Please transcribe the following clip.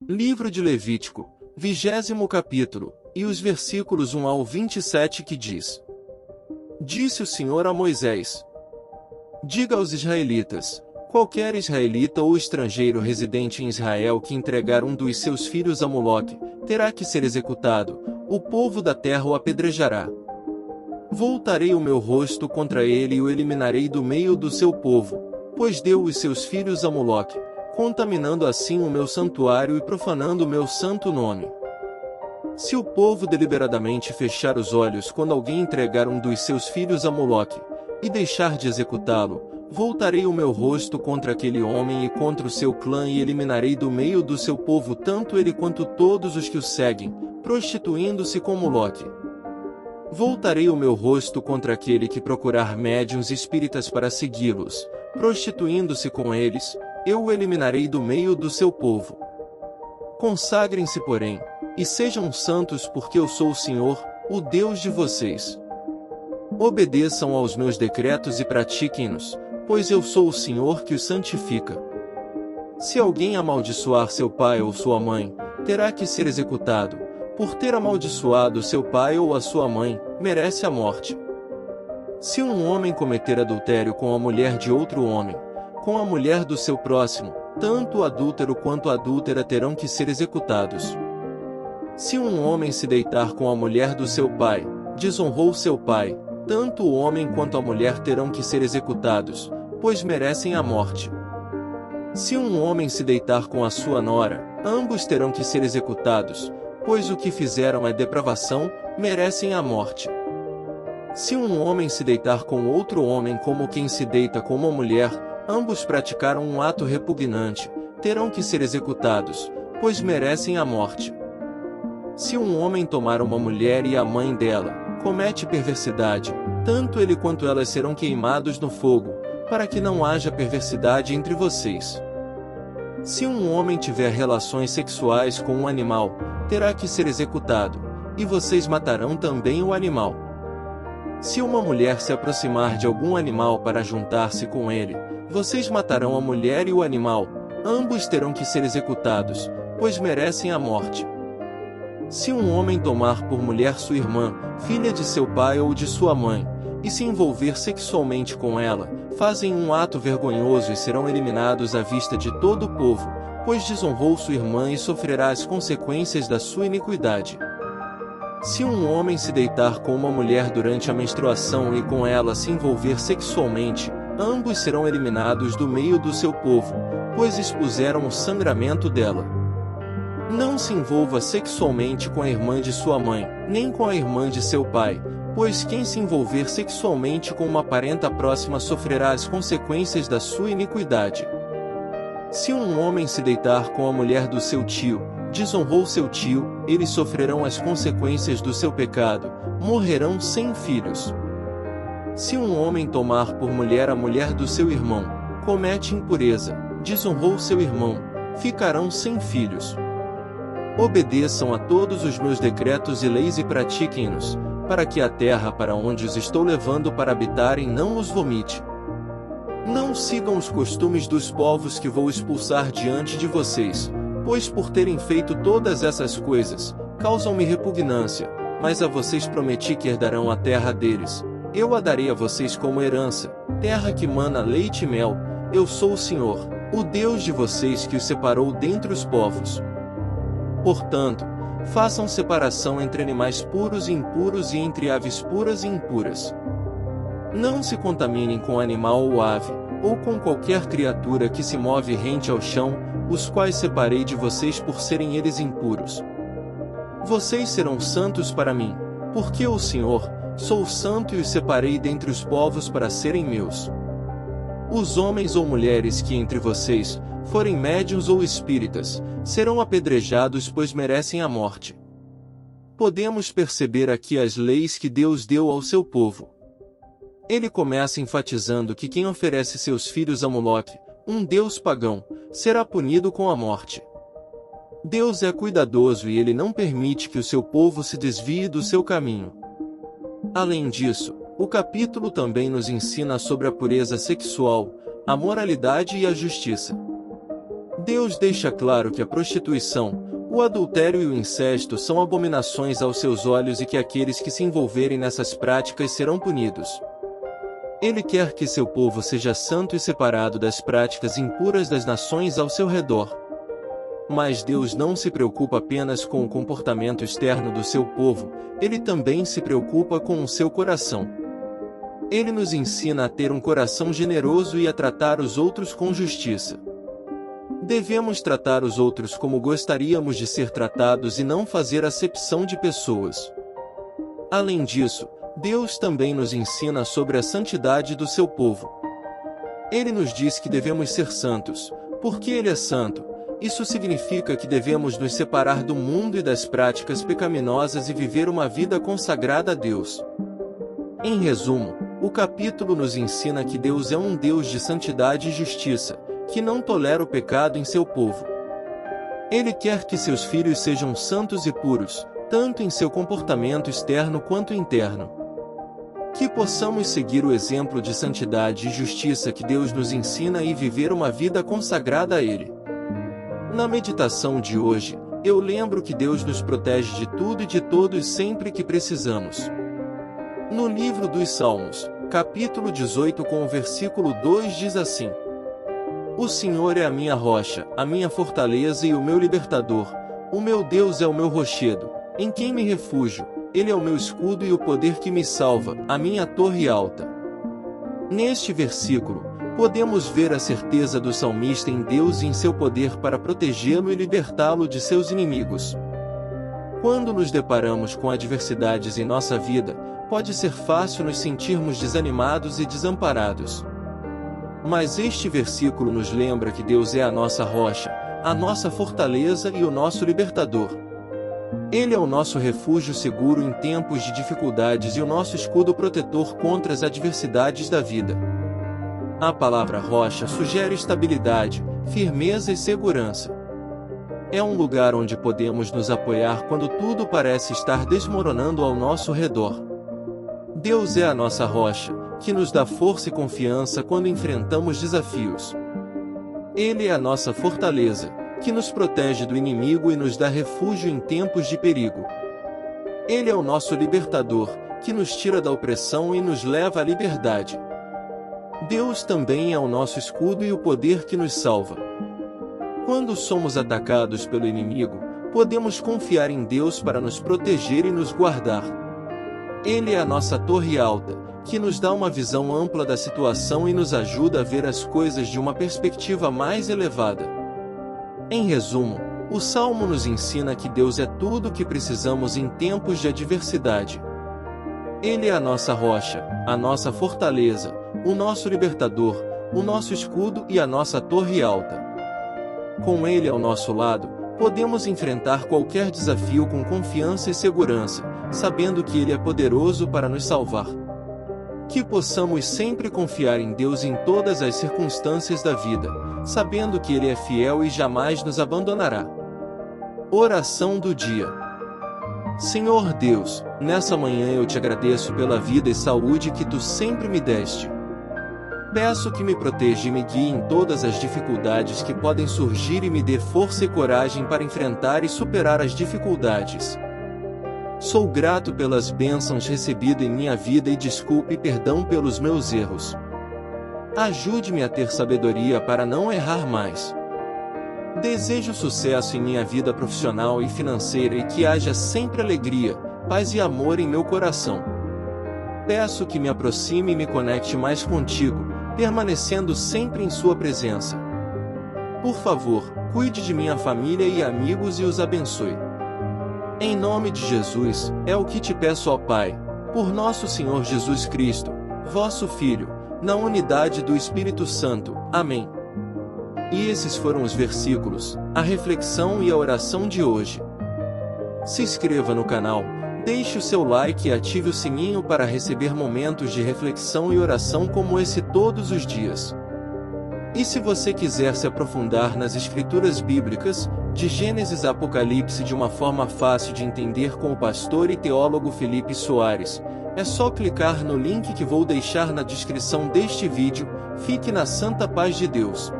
Livro de Levítico, 20º capítulo, e os versículos 1 ao 27 que diz: Disse o Senhor a Moisés: Diga aos israelitas: qualquer israelita ou estrangeiro residente em Israel que entregar um dos seus filhos a Moloque, terá que ser executado, o povo da terra o apedrejará. Voltarei o meu rosto contra ele e o eliminarei do meio do seu povo, pois deu os seus filhos a Moloque, contaminando assim o meu santuário e profanando o meu santo nome. Se o povo deliberadamente fechar os olhos quando alguém entregar um dos seus filhos a Moloque, e deixar de executá-lo, voltarei o meu rosto contra aquele homem e contra o seu clã e eliminarei do meio do seu povo tanto ele quanto todos os que o seguem, prostituindo-se com Moloque. Voltarei o meu rosto contra aquele que procurar médiuns espíritas para segui-los, prostituindo-se com eles, eu o eliminarei do meio do seu povo. Consagrem-se, porém, e sejam santos porque eu sou o Senhor, o Deus de vocês. Obedeçam aos meus decretos e pratiquem-nos, pois eu sou o Senhor que os santifica. Se alguém amaldiçoar seu pai ou sua mãe, terá que ser executado. Por ter amaldiçoado seu pai ou a sua mãe, merece a morte. Se um homem cometer adultério com a mulher de outro homem, com a mulher do seu próximo, tanto o adúltero quanto a adúltera terão que ser executados. Se um homem se deitar com a mulher do seu pai, desonrou seu pai, tanto o homem quanto a mulher terão que ser executados, pois merecem a morte. Se um homem se deitar com a sua nora, ambos terão que ser executados, pois o que fizeram é depravação, merecem a morte. Se um homem se deitar com outro homem como quem se deita com uma mulher, ambos praticaram um ato repugnante, terão que ser executados, pois merecem a morte. Se um homem tomar uma mulher e a mãe dela, comete perversidade, tanto ele quanto elas serão queimados no fogo, para que não haja perversidade entre vocês. Se um homem tiver relações sexuais com um animal, terá que ser executado, e vocês matarão também o animal. Se uma mulher se aproximar de algum animal para juntar-se com ele, vocês matarão a mulher e o animal, ambos terão que ser executados, pois merecem a morte. Se um homem tomar por mulher sua irmã, filha de seu pai ou de sua mãe, e se envolver sexualmente com ela, fazem um ato vergonhoso e serão eliminados à vista de todo o povo, pois desonrou sua irmã e sofrerá as consequências da sua iniquidade. Se um homem se deitar com uma mulher durante a menstruação e com ela se envolver sexualmente, ambos serão eliminados do meio do seu povo, pois expuseram o sangramento dela. Não se envolva sexualmente com a irmã de sua mãe, nem com a irmã de seu pai, pois quem se envolver sexualmente com uma parenta próxima sofrerá as consequências da sua iniquidade. Se um homem se deitar com a mulher do seu tio, desonrou seu tio, eles sofrerão as consequências do seu pecado, morrerão sem filhos. Se um homem tomar por mulher a mulher do seu irmão, comete impureza, desonrou seu irmão, ficarão sem filhos. Obedeçam a todos os meus decretos e leis e pratiquem-nos, para que a terra para onde os estou levando para habitarem não os vomite. Não sigam os costumes dos povos que vou expulsar diante de vocês, pois por terem feito todas essas coisas, causam-me repugnância, mas a vocês prometi que herdarão a terra deles. Eu a darei a vocês como herança, terra que mana leite e mel. Eu sou o Senhor, o Deus de vocês que os separou dentre os povos. Portanto, façam separação entre animais puros e impuros e entre aves puras e impuras. Não se contaminem com animal ou ave, ou com qualquer criatura que se move rente ao chão, os quais separei de vocês por serem eles impuros. Vocês serão santos para mim, porque eu, o Senhor, sou santo e os separei dentre os povos para serem meus. Os homens ou mulheres que entre vocês forem médiuns ou espíritas, serão apedrejados pois merecem a morte. Podemos perceber aqui as leis que Deus deu ao seu povo. Ele começa enfatizando que quem oferece seus filhos a Moloque, um deus pagão, será punido com a morte. Deus é cuidadoso e ele não permite que o seu povo se desvie do seu caminho. Além disso, o capítulo também nos ensina sobre a pureza sexual, a moralidade e a justiça. Deus deixa claro que a prostituição, o adultério e o incesto são abominações aos seus olhos e que aqueles que se envolverem nessas práticas serão punidos. Ele quer que seu povo seja santo e separado das práticas impuras das nações ao seu redor. Mas Deus não se preocupa apenas com o comportamento externo do seu povo, ele também se preocupa com o seu coração. Ele nos ensina a ter um coração generoso e a tratar os outros com justiça. Devemos tratar os outros como gostaríamos de ser tratados e não fazer acepção de pessoas. Além disso, Deus também nos ensina sobre a santidade do seu povo. Ele nos diz que devemos ser santos, porque Ele é santo. Isso significa que devemos nos separar do mundo e das práticas pecaminosas e viver uma vida consagrada a Deus. Em resumo, o capítulo nos ensina que Deus é um Deus de santidade e justiça, que não tolera o pecado em seu povo. Ele quer que seus filhos sejam santos e puros, tanto em seu comportamento externo quanto interno. Que possamos seguir o exemplo de santidade e justiça que Deus nos ensina e viver uma vida consagrada a Ele. Na meditação de hoje, eu lembro que Deus nos protege de tudo e de todos sempre que precisamos. No livro dos Salmos, capítulo 18 com o versículo 2 diz assim: O Senhor é a minha rocha, a minha fortaleza e o meu libertador, o meu Deus é o meu rochedo, em quem me refúgio, Ele é o meu escudo e o poder que me salva, a minha torre alta. Neste versículo, podemos ver a certeza do salmista em Deus e em seu poder para protegê-lo e libertá-lo de seus inimigos. Quando nos deparamos com adversidades em nossa vida, pode ser fácil nos sentirmos desanimados e desamparados. Mas este versículo nos lembra que Deus é a nossa rocha, a nossa fortaleza e o nosso libertador. Ele é o nosso refúgio seguro em tempos de dificuldades e o nosso escudo protetor contra as adversidades da vida. A palavra rocha sugere estabilidade, firmeza e segurança. É um lugar onde podemos nos apoiar quando tudo parece estar desmoronando ao nosso redor. Deus é a nossa rocha, que nos dá força e confiança quando enfrentamos desafios. Ele é a nossa fortaleza, que nos protege do inimigo e nos dá refúgio em tempos de perigo. Ele é o nosso libertador, que nos tira da opressão e nos leva à liberdade. Deus também é o nosso escudo e o poder que nos salva. Quando somos atacados pelo inimigo, podemos confiar em Deus para nos proteger e nos guardar. Ele é a nossa torre alta, que nos dá uma visão ampla da situação e nos ajuda a ver as coisas de uma perspectiva mais elevada. Em resumo, o Salmo nos ensina que Deus é tudo o que precisamos em tempos de adversidade. Ele é a nossa rocha, a nossa fortaleza, o nosso libertador, o nosso escudo e a nossa torre alta. Com Ele ao nosso lado, podemos enfrentar qualquer desafio com confiança e segurança, sabendo que Ele é poderoso para nos salvar. Que possamos sempre confiar em Deus em todas as circunstâncias da vida, sabendo que Ele é fiel e jamais nos abandonará. Oração do dia. Senhor Deus, nessa manhã eu te agradeço pela vida e saúde que Tu sempre me deste. Peço que me proteja e me guie em todas as dificuldades que podem surgir e me dê força e coragem para enfrentar e superar as dificuldades. Sou grato pelas bênçãos recebidas em minha vida e desculpe e perdão pelos meus erros. Ajude-me a ter sabedoria para não errar mais. Desejo sucesso em minha vida profissional e financeira e que haja sempre alegria, paz e amor em meu coração. Peço que me aproxime e me conecte mais contigo, permanecendo sempre em sua presença. Por favor, cuide de minha família e amigos e os abençoe. Em nome de Jesus, é o que te peço, ó Pai, por nosso Senhor Jesus Cristo, vosso Filho, na unidade do Espírito Santo. Amém. E esses foram os versículos, a reflexão e a oração de hoje. Se inscreva no canal, deixe o seu like e ative o sininho para receber momentos de reflexão e oração como esse todos os dias. E se você quiser se aprofundar nas escrituras bíblicas, de Gênesis a Apocalipse de uma forma fácil de entender com o pastor e teólogo Felipe Soares, é só clicar no link que vou deixar na descrição deste vídeo. Fique na santa paz de Deus.